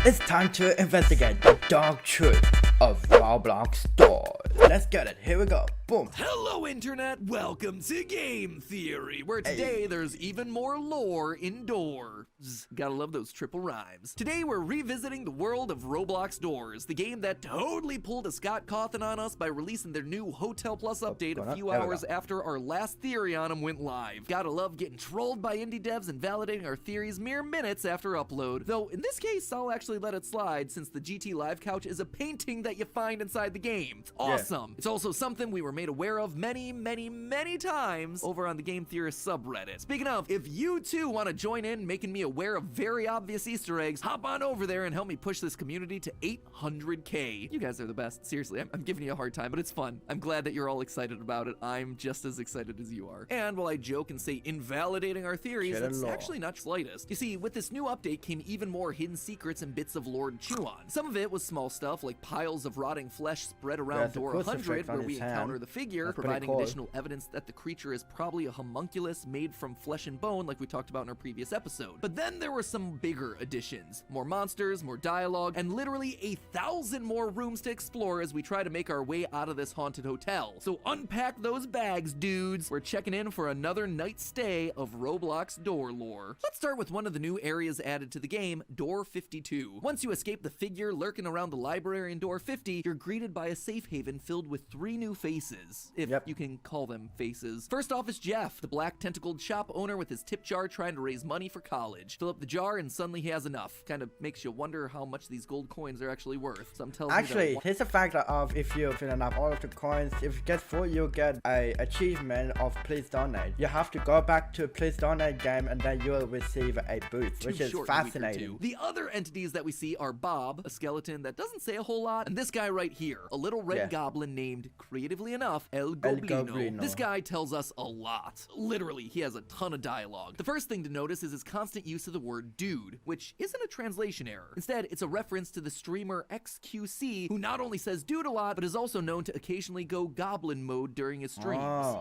It's time to investigate the dark truth of Roblox doors. Let's get it. Here we go. Boom. Hello Internet, welcome to Game Theory, where today there's even more lore indoors. Gotta love those triple rhymes. Today we're revisiting the world of Roblox Doors, the game that totally pulled a Scott Cawthon on us by releasing their new Hotel Plus update a few hours after our last theory on them went live. Gotta love getting trolled by indie devs and validating our theories mere minutes after upload. Though in this case, I'll actually let it slide since the GT Live couch is a painting that you find inside the game. It's awesome. It's also something we were made aware of many times over on the Game Theorist subreddit. Speaking of, if you too want to join in making me aware of very obvious Easter eggs, hop on over there and help me push this community to 800K. You guys are the best. Seriously, I'm giving you a hard time, but it's fun. I'm glad that you're all excited about it. I'm just as excited as you are. And while I joke and say invalidating our theories, it's actually not slightest. You see, with this new update came even more hidden secrets and bits of lore to chew on. Some of it was small stuff like piles of rotting flesh spread around door 100 where we encounter the figure, providing additional evidence that the creature is probably a homunculus made from flesh and bone like we talked about in our previous episode. But then there were some bigger additions. More monsters, more dialogue, and literally 1,000 more rooms to explore as we try to make our way out of this haunted hotel. So unpack those bags, dudes. We're checking in for another night's stay of Roblox door lore. Let's start with one of the new areas added to the game, Door 52. Once you escape the figure lurking around the library in Door 50, you're greeted by a safe haven filled with 3 new faces, if you can call them faces. First off is Jeff, the black tentacled shop owner with his tip jar trying to raise money for college. Fill up the jar and suddenly he has enough. Kind of makes you wonder how much these gold coins are actually worth. Some tells actually, here's the fact of if you fill enough all of the coins, if you get full, you get a achievement of please donate. You have to go back to please donate game and then you'll receive a boost, which is fascinating. The other entities that we see are Bob, a skeleton that doesn't say a whole lot, and this guy right here, a little red goblin named, creatively enough, El Goblino. This guy tells us a lot. Literally, he has a ton of dialogue. The first thing to notice is his constant use of the word dude, which isn't a translation error. Instead, it's a reference to the streamer XQC, who not only says dude a lot, but is also known to occasionally go goblin mode during his streams.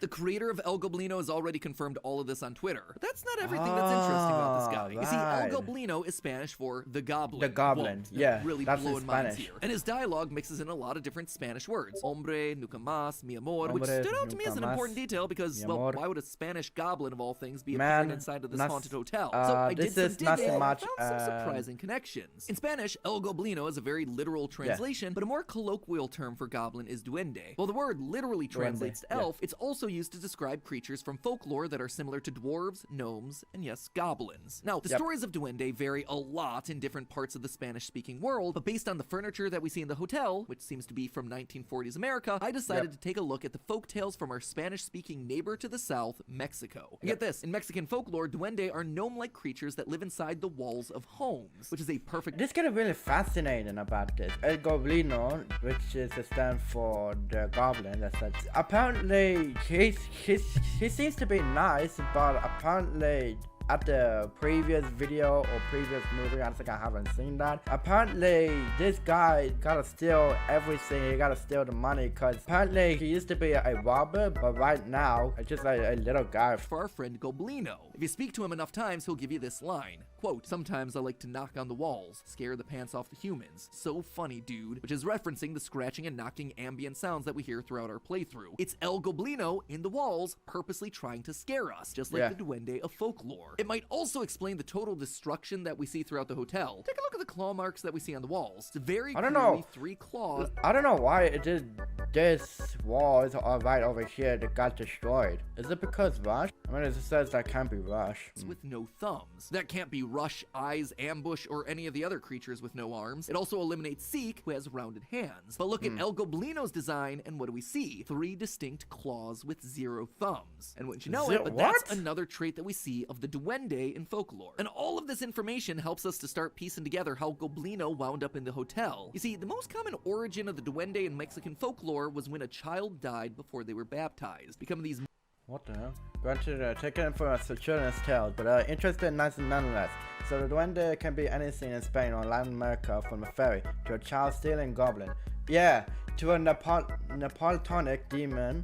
The creator of El Goblino has already confirmed all of this on Twitter. But that's not everything that's interesting about this guy. You see, El Goblino is Spanish for the goblin. The goblin, really blowing minds here. And his dialogue mixes in a lot of different Spanish words. Hombre, nunca más, mi amor, which stood out to me as an important detail because, well, why would a Spanish goblin of all things be appearing inside of this haunted hotel? So I did some digging and found some surprising connections. In Spanish, El Goblino is a very literal translation, but a more colloquial term for goblin is duende. While the word literally translates to elf, it's also used to describe creatures from folklore that are similar to dwarves, gnomes, and yes, goblins. Now, the stories of duende vary a lot in different parts of the Spanish-speaking world, but based on the furniture that we see in the hotel, which seems to be from 1940s America, I decided to take a look at the folktales from our Spanish-speaking neighbor to the south, Mexico. And get this, in Mexican folklore, duende are gnome-like creatures that live inside the walls of homes, which is a perfect... This is really fascinating about this. El Goblino, which is a stand for the goblin, apparently he seems to be nice, but apparently at the previous video or previous movie, I think I haven't seen that. Apparently, this guy gotta steal everything. He gotta steal the money because apparently he used to be a robber, but right now, it's just a little guy. For our friend Goblino. If you speak to him enough times, he'll give you this line. Quote, sometimes I like to knock on the walls, scare the pants off the humans. So funny, dude. Which is referencing the scratching and knocking ambient sounds that we hear throughout our playthrough. It's El Goblino in the walls, purposely trying to scare us, just like the duende of folklore. It might also explain the total destruction that we see throughout the hotel. Take a look at the claw marks that we see on the walls. It's very clearly 3 claws. I don't know why it did. This wall is right over here that got destroyed. Is it because Rush? I mean, it says that can't be Rush. With no thumbs. That can't be Rush, Eyes, Ambush, or any of the other creatures with no arms. It also eliminates Seek, who has rounded hands. But look at El Goblino's design, and what do we see? 3 distinct claws with 0 thumbs. And wouldn't you know it, but that's another trait that we see of the duende in folklore. And all of this information helps us to start piecing together how Goblino wound up in the hotel. You see, the most common origin of the duende in Mexican folklore was when a child died before they were baptized, becoming these... What the hell? Granted, taken from a children's tale, but interesting nice nonetheless. So the duende can be anything in Spain or Latin America, from a fairy to a child stealing goblin. Yeah, to a Napoleonic demon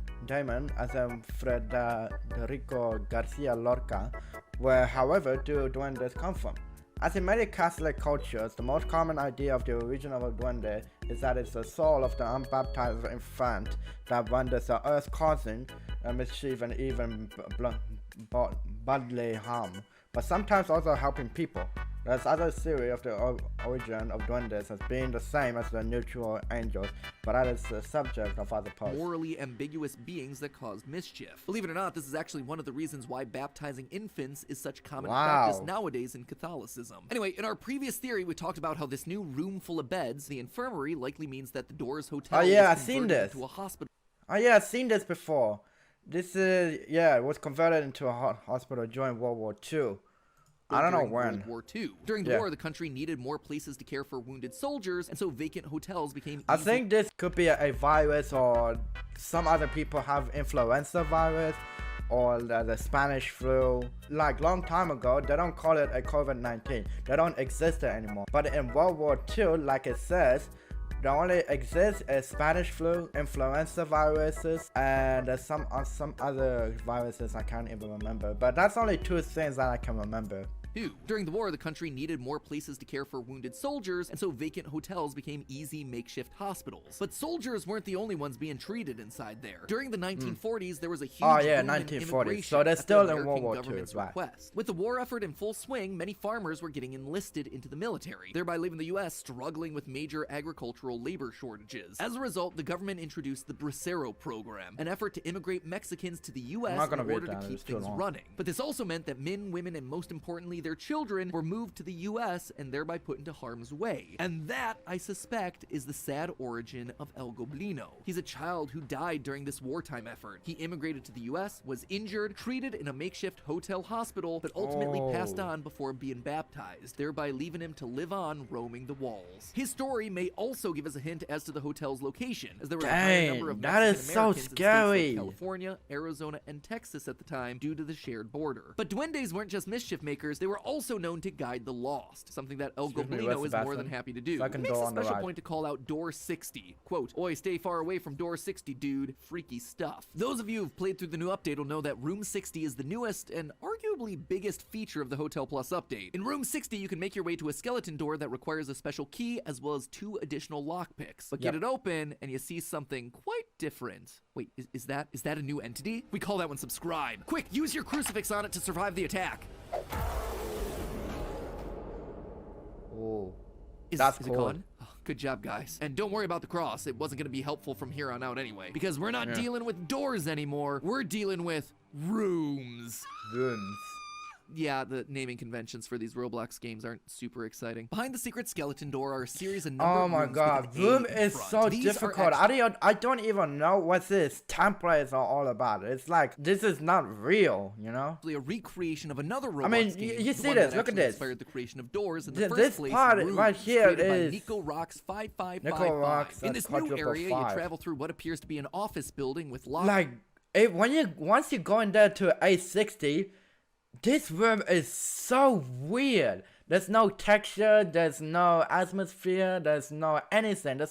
as Federico Garcia Lorca, Where, however, do duendes come from? As in many Catholic cultures, the most common idea of the origin of a duende is that it's the soul of the unbaptized infant that wanders the earth, causing mischief and even bodily harm, but sometimes also helping people. There's other theory of the origin of duendes as being the same as the neutral angels, but that is the subject of other posts. Morally ambiguous beings that cause mischief. Believe it or not, this is actually one of the reasons why baptizing infants is such common practice nowadays in Catholicism. Anyway, in our previous theory, we talked about how this new room full of beds, the infirmary, likely means that the Doors Hotel I've seen this. into a hospital. Oh yeah, I've seen this before. This is, it was converted into a hospital during World War II. I don't know when. World War II. During the war, the country needed more places to care for wounded soldiers, and so vacant hotels became easy. I think this could be a virus, or some other people have influenza virus, or the Spanish flu. Like long time ago, they don't call it a COVID-19. They don't exist anymore. But in World War II, like it says, there only exists a Spanish flu, influenza viruses, and some other viruses I can't even remember. But that's only two things that I can remember. During the war, the country needed more places to care for wounded soldiers, and so vacant hotels became easy makeshift hospitals. But soldiers weren't the only ones being treated inside there. During the 1940s, there was a huge boom in 1940s. So they're still in World War II, right? With the war effort in full swing, many farmers were getting enlisted into the military, thereby leaving the U.S. struggling with major agricultural labor shortages. As a result, the government introduced the Bracero program, an effort to immigrate Mexicans to the U.S. in order to keep things running. But this also meant that men, women, and most importantly, their children were moved to the U.S. and thereby put into harm's way. And that, I suspect, is the sad origin of El Goblino. He's a child who died during this wartime effort. He immigrated to the U.S., was injured, treated in a makeshift hotel hospital, but ultimately passed on before being baptized, thereby leaving him to live on roaming the walls. His story may also give us a hint as to the hotel's location, as there were a high number of Mexican Americans in states like California, Arizona, and Texas at the time due to the shared border. But duendes weren't just mischief makers, they were also known to guide the lost, something that El Goblino is more than happy to do. It makes a special point to call out Door 60. Quote, "Oi, stay far away from Door 60, dude. Freaky stuff." Those of you who've played through the new update will know that Room 60 is the newest and arguably biggest feature of the Hotel Plus update. In Room 60, you can make your way to a skeleton door that requires a special key as well as 2 additional lockpicks. But get it open and you see something quite different. Wait, is that a new entity? We call that one subscribe. Quick, use your crucifix on it to survive the attack. Oh, is it gone? Oh, good job, guys. And don't worry about the cross. It wasn't going to be helpful from here on out anyway. Because we're not dealing with doors anymore. We're dealing with rooms. Yeah, the naming conventions for these Roblox games aren't super exciting. Behind the secret skeleton door are a series of number of rooms. Oh my god, room is so difficult. I don't even know what this templates are all about. It's like, this is not real, you know? A recreation of another Roblox game. I mean, you see this, look at this. Inspired the creation of doors in the first this place. Part right here is Nico Rocks 5555. In this new area, you travel through what appears to be an office building with lots. Like, once you go in there to A60, this room is so weird. There's no texture, there's no atmosphere, there's no anything,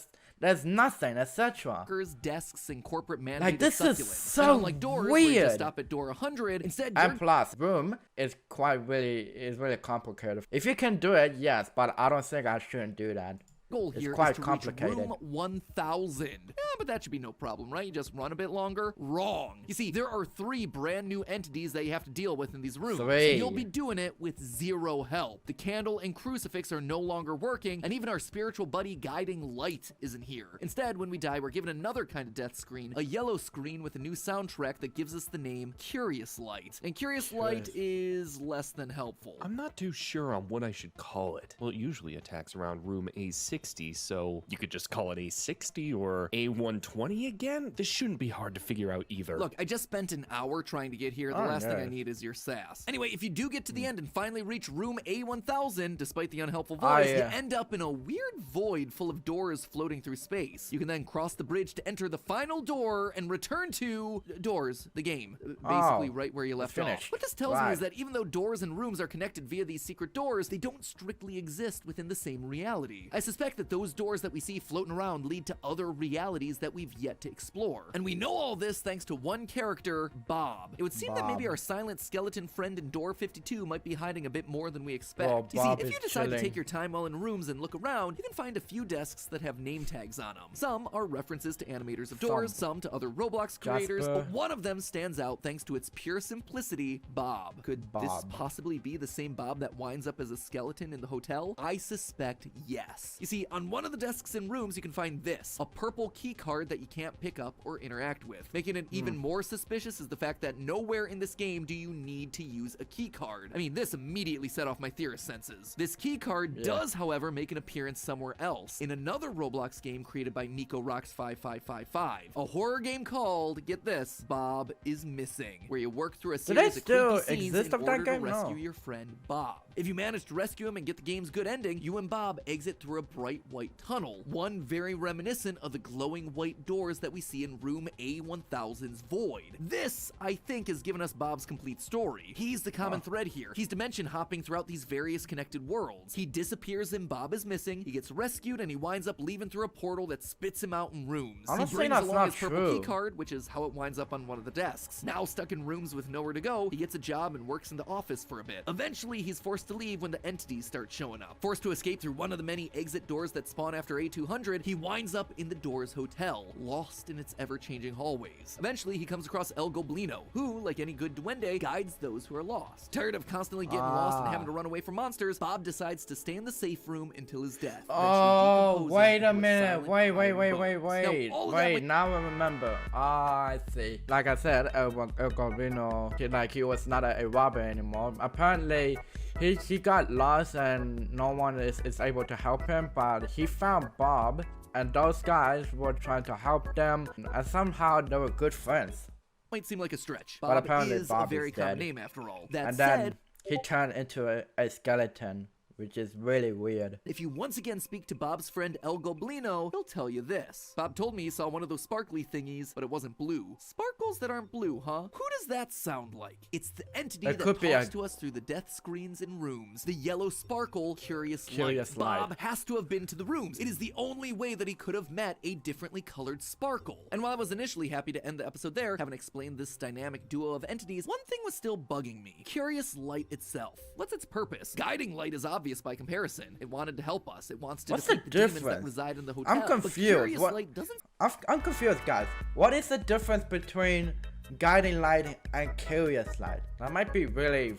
there's nothing, etc. Desks and corporate mandated like, this succulents. Is so like doors, weird. Where you just stop at door 100. Instead, and plus, room is really complicated. If you can do it, yes, but I don't think I shouldn't do that. Goal here is to reach room 1000. But that should be no problem, right? You just run a bit longer. Wrong. You see, there are 3 brand new entities that you have to deal with in these rooms. So you'll be doing it with 0 help. The candle and crucifix are no longer working, and even our spiritual buddy guiding light isn't here. Instead, when we die, we're given another kind of death screen, a yellow screen with a new soundtrack that gives us the name Curious Light. And Curious Light is less than helpful. I'm not too sure on what I should call it. Well, it usually attacks around room A60, so you could just call it A60 or A120 again? This shouldn't be hard to figure out either. Look, I just spent an hour trying to get here. The last thing I need is your sass. Anyway, if you do get to the end and finally reach room A1000, despite the unhelpful voice, you end up in a weird void full of doors floating through space. You can then cross the bridge to enter the final door and return to Doors, the game. Basically right where you left off. What this tells me is that even though doors and rooms are connected via these secret doors, they don't strictly exist within the same reality. I suspect suspect that those doors that we see floating around lead to other realities that we've yet to explore. And we know all this thanks to one character, Bob. It would seem that maybe our silent skeleton friend in door 52 might be hiding a bit more than we expect. Well, you see, Bob if is you decide to chilling. take your time while in rooms and look around, you can find a few desks that have name tags on them. Some are references to animators of doors, some to other Roblox creators, Jasper. but one of them stands out thanks to its pure simplicity, Bob. Could this possibly be the same Bob that winds up as a skeleton in the hotel? I suspect yes. You see, on one of the desks in rooms, you can find this, a purple key card that you can't pick up or interact with. Making it even more suspicious is the fact that nowhere in this game do you need to use a key card. I mean, this immediately set off my theorist senses. This key card does, however, make an appearance somewhere else, in another Roblox game created by Nico Rocks 5555, a horror game called, get this, Bob is Missing, where you work through a series of still creepy scenes exist in of that order to game? rescue No. your friend Bob. If you manage to rescue him and get the game's good ending, you and Bob exit through a bright white tunnel, one very reminiscent of the glowing white doors that we see in room A1000's void. This, I think, has given us Bob's complete story. He's the common thread here. He's dimension hopping throughout these various connected worlds. He disappears and Bob is missing, he gets rescued, and he winds up leaving through a portal that spits him out in rooms. Honestly, He brings that's along not his purple true. key card, which is how it winds up on one of the desks. Now stuck in rooms with nowhere to go, he gets a job and works in the office for a bit. Eventually, he's forced to leave when the entities start showing up. Forced to escape through one of the many exit doors that spawn after A200, he winds up in the Doors Hotel, lost in its ever-changing hallways. Eventually, he comes across El Goblino, who, like any good duende, guides those who are lost. Tired of constantly getting lost and having to run away from monsters, Bob decides to stay in the safe room until his death. Oh, eventually wait decomposing a into minute. silent Wait. iron bones. Now, all of that Wait, now I remember. I see. Like I said, El Goblino, he was not a robber anymore. Apparently, he got lost and no one is able to help him, but he found Bob, and those guys were trying to help them, and somehow they were good friends. Might seem like a stretch. But Bob apparently is Bob a very is common dead. name after all. That And said, then he turned into a skeleton, which is really weird. if you once again speak to Bob's friend El Goblino, he'll tell you this. Bob told me he saw one of those sparkly thingies, but it wasn't blue. Sparkles that aren't blue, huh? Who does that sound like? It's the entity It that could be talks a- to us through the death screens in rooms. The yellow sparkle, Curious Curious Light. Light. Bob has to have been to the rooms. It is the only way that he could have met a differently colored sparkle. And while I was initially happy to end the episode there, having explained this dynamic duo of entities, one thing was still bugging me. Curious Light itself. What's its purpose? Guiding Light is obvious by comparison. It wanted to help us. It wants to What's the defeat the demons that difference? reside in the hotel. I'm But confused. Curious What- Light doesn't. I'm confused, guys. What is the difference between guiding light and curious light? That might be really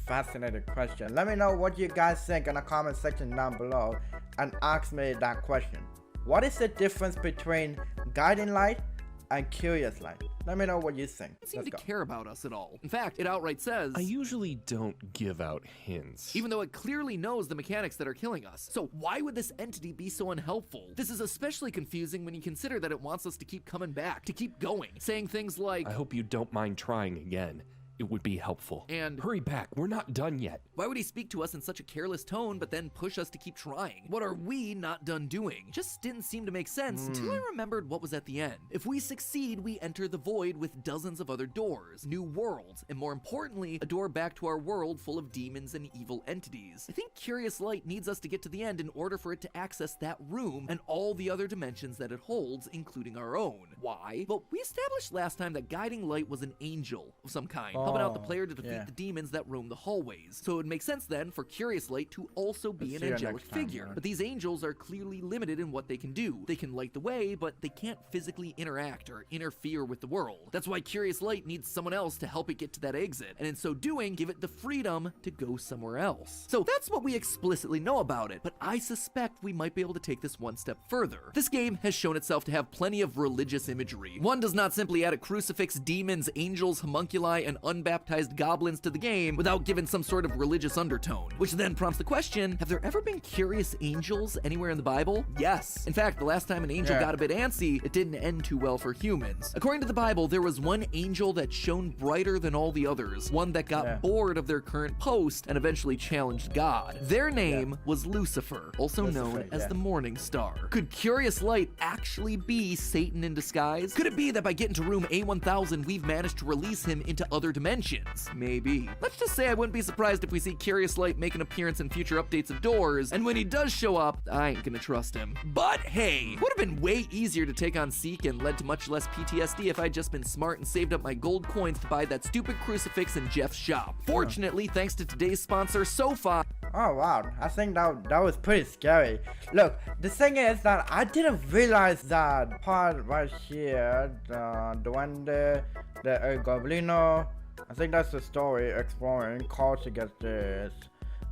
fascinating question. Let me know what you guys think in the comment section down below and ask me that question. What is the difference between guiding light and curious light? Let me know what you think. Seem Let's to go. care about us at all. In fact, it outright says, I usually don't give out hints. even though it clearly knows the mechanics that are killing us. So why would this entity be so unhelpful? This is especially confusing when you consider that it wants us to keep coming back, to keep going, saying things like, I hope you don't mind trying again. It would be helpful. And- hurry back, we're not done yet. why would he speak to us in such a careless tone but then push us to keep trying? What are we not done doing? Just didn't seem to make sense until I remembered what was at the end. If we succeed, we enter the void with dozens of other doors, new worlds, and more importantly, a door back to our world full of demons and evil entities. I think Curious Light needs us to get to the end in order for it to access that room and all the other dimensions that it holds, including our own. Why? Well, we established last time that Guiding Light was an angel of some kind, helping out the player to defeat yeah. the demons that roam the hallways. So it would make sense then for Curious Light to also be Let's an see you angelic next time, figure. Lord. But these angels are clearly limited in what they can do. They can light the way, but they can't physically interact or interfere with the world. That's why Curious Light needs someone else to help it get to that exit, and in so doing, give it the freedom to go somewhere else. So that's what we explicitly know about it, but I suspect we might be able to take this one step further. This game has shown itself to have plenty of religious imagery. One does not simply add a crucifix, demons, angels, homunculi, and unbaptized goblins to the game without giving some sort of religious undertone. Which then prompts the question, have there ever been curious angels anywhere in the Bible? Yes. In fact, the last time an angel got a bit antsy, it didn't end too well for humans. According to the Bible, there was one angel that shone brighter than all the others, one that got bored of their current post and eventually challenged God. Their name was Lucifer, also known as the Morning Star. Could Curious Light actually be Satan in disguise? Could it be that by getting to room A1000, we've managed to release him into other dimensions? Maybe. Let's just say I wouldn't be surprised if we see Curious Light make an appearance in future updates of Doors, and when he does show up, I ain't gonna trust him. But hey, would have been way easier to take on Seek and led to much less PTSD if I'd just been smart and saved up my gold coins to buy that stupid crucifix in Jeff's shop. Fortunately, thanks to today's sponsor, SoFi. Oh wow, I think that was pretty scary. Look, the thing is that I didn't realize that part right here, the Duende, the El Goblino, I think that's the story, exploring, call to get this.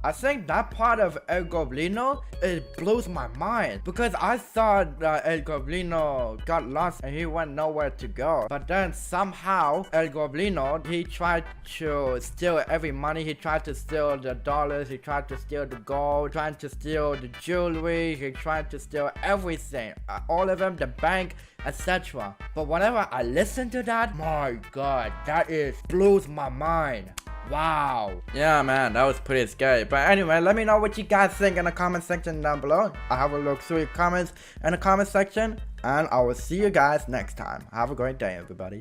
I think that part of El Goblino, it blows my mind because I thought El Goblino got lost and he went nowhere to go. But then somehow El Goblino, he tried to steal every money. He tried to steal the dollars. He tried to steal the gold. Trying to steal the jewelry. He tried to steal everything. All of them, the bank, etc. But whenever I listen to that, my God, that blows my mind. Wow. Yeah, man, that was pretty scary. But anyway, let me know what you guys think in the comment section down below. I'll have a look through your comments in the comment section. And I will see you guys next time. Have a great day, everybody.